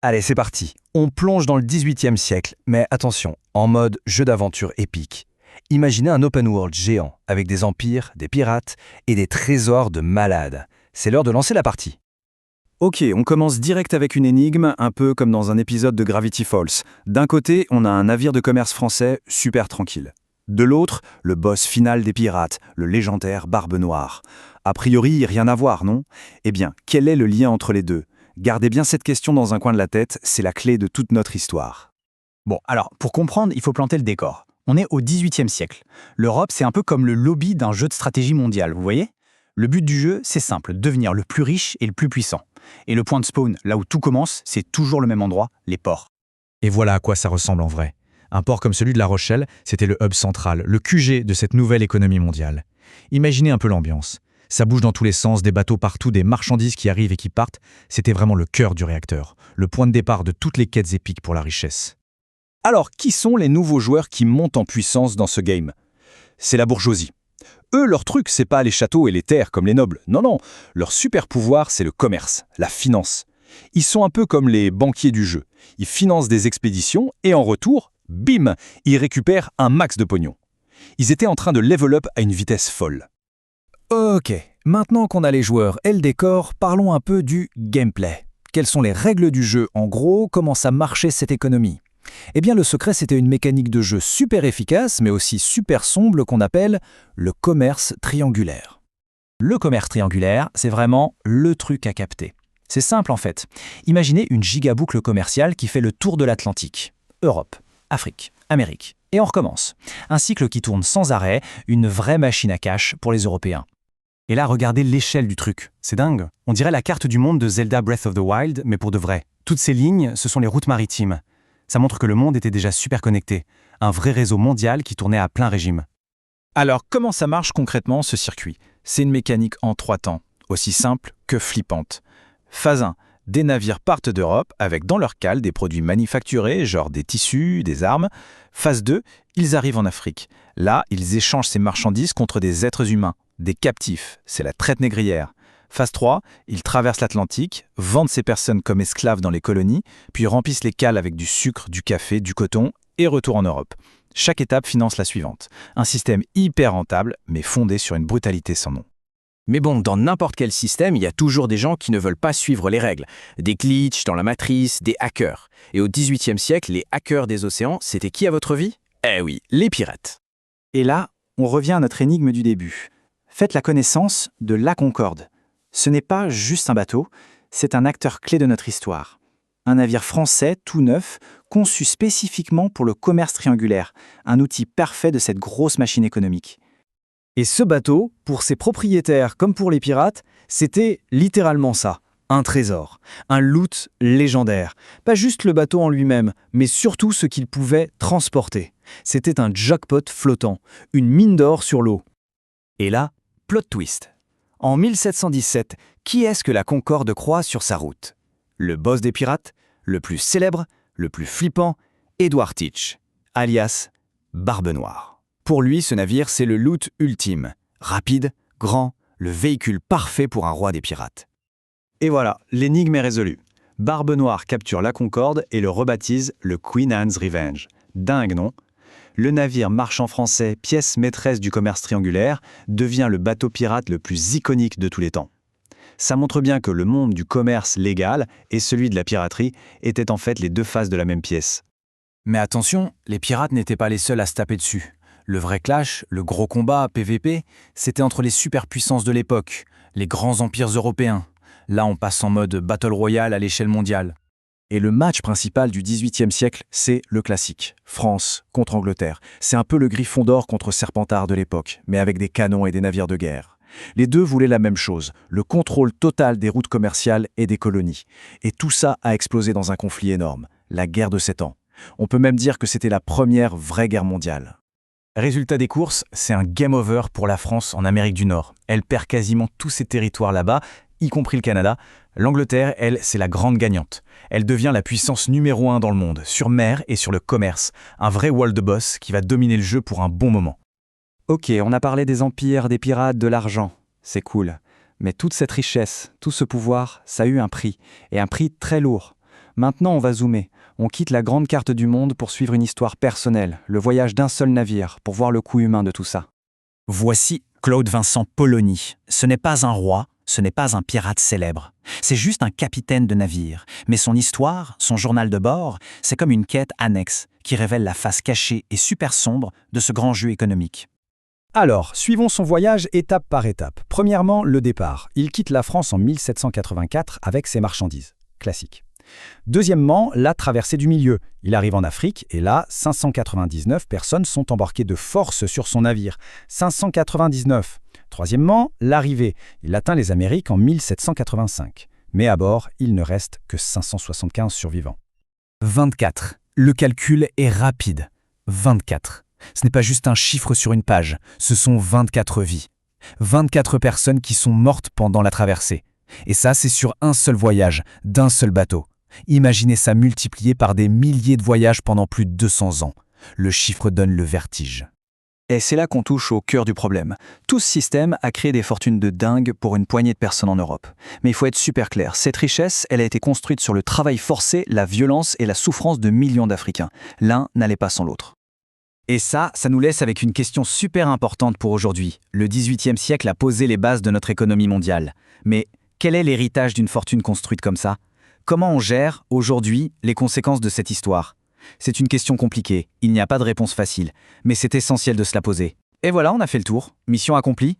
Allez, c'est parti. On plonge dans le XVIIIe siècle, mais attention, en mode jeu d'aventure épique. Imaginez un open world géant, avec des empires, des pirates et des trésors de malades. C'est l'heure de lancer la partie. Ok, on commence direct avec une énigme, un peu comme dans un épisode de Gravity Falls. D'un côté, on a un navire de commerce français super tranquille. De l'autre, le boss final des pirates, le légendaire Barbe Noire. A priori, rien à voir, non? Eh bien, quel est le lien entre les deux? Gardez bien cette question dans un coin de la tête, c'est la clé de toute notre histoire. Bon, alors, pour comprendre, il faut planter le décor. On est au XVIIIe siècle. L'Europe, c'est un peu comme le lobby d'un jeu de stratégie mondial, vous voyez? Le but du jeu, c'est simple, devenir le plus riche et le plus puissant. Et le point de spawn, là où tout commence, c'est toujours le même endroit, les ports. Et voilà à quoi ça ressemble en vrai. Un port comme celui de La Rochelle, c'était le hub central, le QG de cette nouvelle économie mondiale. Imaginez un peu l'ambiance. Ça bouge dans tous les sens, des bateaux partout, des marchandises qui arrivent et qui partent. C'était vraiment le cœur du réacteur, le point de départ de toutes les quêtes épiques pour la richesse. Alors, qui sont les nouveaux joueurs qui montent en puissance dans ce game? C'est la bourgeoisie. Eux, leur truc, c'est pas les châteaux et les terres comme les nobles. Non. Leur super pouvoir, c'est le commerce, la finance. Ils sont un peu comme les banquiers du jeu. Ils financent des expéditions et en retour, bim, ils récupèrent un max de pognon. Ils étaient en train de level up à une vitesse folle. Ok, maintenant qu'on a les joueurs et le décor, parlons un peu du gameplay. Quelles sont les règles du jeu en gros? Comment ça marchait cette économie? Eh bien le secret c'était une mécanique de jeu super efficace mais aussi super sombre qu'on appelle le commerce triangulaire. Le commerce triangulaire, c'est vraiment le truc à capter. C'est simple en fait. Imaginez une gigaboucle commerciale qui fait le tour de l'Atlantique. Europe, Afrique, Amérique. Et on recommence. Un cycle qui tourne sans arrêt, une vraie machine à cash pour les Européens. Et là, regardez l'échelle du truc. C'est dingue. On dirait la carte du monde de Zelda Breath of the Wild, mais pour de vrai. Toutes ces lignes, ce sont les routes maritimes. Ça montre que le monde était déjà super connecté. Un vrai réseau mondial qui tournait à plein régime. Alors comment ça marche concrètement ce circuit? C'est une mécanique en 3 temps, aussi simple que flippante. Phase 1. Des navires partent d'Europe avec dans leur cale des produits manufacturés, genre des tissus, des armes. Phase 2. Ils arrivent en Afrique. Là, ils échangent ces marchandises contre des êtres humains, des captifs. C'est la traite négrière. Phase 3. Ils traversent l'Atlantique, vendent ces personnes comme esclaves dans les colonies, puis remplissent les cales avec du sucre, du café, du coton et retour en Europe. Chaque étape finance la suivante. Un système hyper rentable, mais fondé sur une brutalité sans nom. Mais bon, dans n'importe quel système, il y a toujours des gens qui ne veulent pas suivre les règles. Des glitches dans la matrice, des hackers. Et au XVIIIe siècle, les hackers des océans, c'était qui à votre avis? Eh oui, les pirates. Et là, on revient à notre énigme du début. Faites la connaissance de la Concorde. Ce n'est pas juste un bateau, c'est un acteur clé de notre histoire. Un navire français tout neuf, conçu spécifiquement pour le commerce triangulaire, un outil parfait de cette grosse machine économique. Et ce bateau, pour ses propriétaires comme pour les pirates, c'était littéralement ça, un trésor, un loot légendaire. Pas juste le bateau en lui-même, mais surtout ce qu'il pouvait transporter. C'était un jackpot flottant, une mine d'or sur l'eau. Et là, plot twist. En 1717, qui est-ce que la Concorde croise sur sa route? Le boss des pirates, le plus célèbre, le plus flippant, Edward Teach, alias Barbe Noire. Pour lui, ce navire, c'est le loot ultime. Rapide, grand, le véhicule parfait pour un roi des pirates. Et voilà, l'énigme est résolue. Barbe Noire capture la Concorde et le rebaptise le Queen Anne's Revenge. Dingue, non? Le navire marchand français, pièce maîtresse du commerce triangulaire, devient le bateau pirate le plus iconique de tous les temps. Ça montre bien que le monde du commerce légal et celui de la piraterie étaient en fait les deux faces de la même pièce. Mais attention, les pirates n'étaient pas les seuls à se taper dessus. Le vrai clash, le gros combat PVP, c'était entre les superpuissances de l'époque, les grands empires européens. Là, on passe en mode Battle Royale à l'échelle mondiale. Et le match principal du XVIIIe siècle, c'est le classique. France contre Angleterre. C'est un peu le Griffon d'or contre Serpentard de l'époque, mais avec des canons et des navires de guerre. Les deux voulaient la même chose, le contrôle total des routes commerciales et des colonies. Et tout ça a explosé dans un conflit énorme, la guerre de 7 ans. On peut même dire que c'était la première vraie guerre mondiale. Résultat des courses, c'est un game over pour la France en Amérique du Nord. Elle perd quasiment tous ses territoires là-bas, y compris le Canada. L'Angleterre, elle, c'est la grande gagnante. Elle devient la puissance numéro 1 dans le monde, sur mer et sur le commerce. Un vrai world boss qui va dominer le jeu pour un bon moment. Ok, on a parlé des empires, des pirates, de l'argent. C'est cool. Mais toute cette richesse, tout ce pouvoir, ça a eu un prix. Et un prix très lourd. Maintenant, on va zoomer. On quitte la grande carte du monde pour suivre une histoire personnelle, le voyage d'un seul navire, pour voir le coût humain de tout ça. Voici Claude Vincent Polony. Ce n'est pas un roi, ce n'est pas un pirate célèbre. C'est juste un capitaine de navire. Mais son histoire, son journal de bord, c'est comme une quête annexe qui révèle la face cachée et super sombre de ce grand jeu économique. Alors, suivons son voyage étape par étape. Premièrement, le départ. Il quitte la France en 1784 avec ses marchandises. Classique. Deuxièmement, la traversée du milieu. Il arrive en Afrique et là, 599 personnes sont embarquées de force sur son navire. 599. Troisièmement, l'arrivée. Il atteint les Amériques en 1785. Mais à bord, il ne reste que 575 survivants. 24. Le calcul est rapide. 24. Ce n'est pas juste un chiffre sur une page, ce sont 24 vies. 24 personnes qui sont mortes pendant la traversée. Et ça, c'est sur un seul voyage, d'un seul bateau. Imaginez ça multiplié par des milliers de voyages pendant plus de 200 ans. Le chiffre donne le vertige. Et c'est là qu'on touche au cœur du problème. Tout ce système a créé des fortunes de dingue pour une poignée de personnes en Europe. Mais il faut être super clair, cette richesse, elle a été construite sur le travail forcé, la violence et la souffrance de millions d'Africains. L'un n'allait pas sans l'autre. Et ça nous laisse avec une question super importante pour aujourd'hui. Le XVIIIe siècle a posé les bases de notre économie mondiale. Mais quel est l'héritage d'une fortune construite comme ça ? Comment on gère, aujourd'hui, les conséquences de cette histoire ? C'est une question compliquée, il n'y a pas de réponse facile, mais c'est essentiel de se la poser. Et voilà, on a fait le tour. Mission accomplie.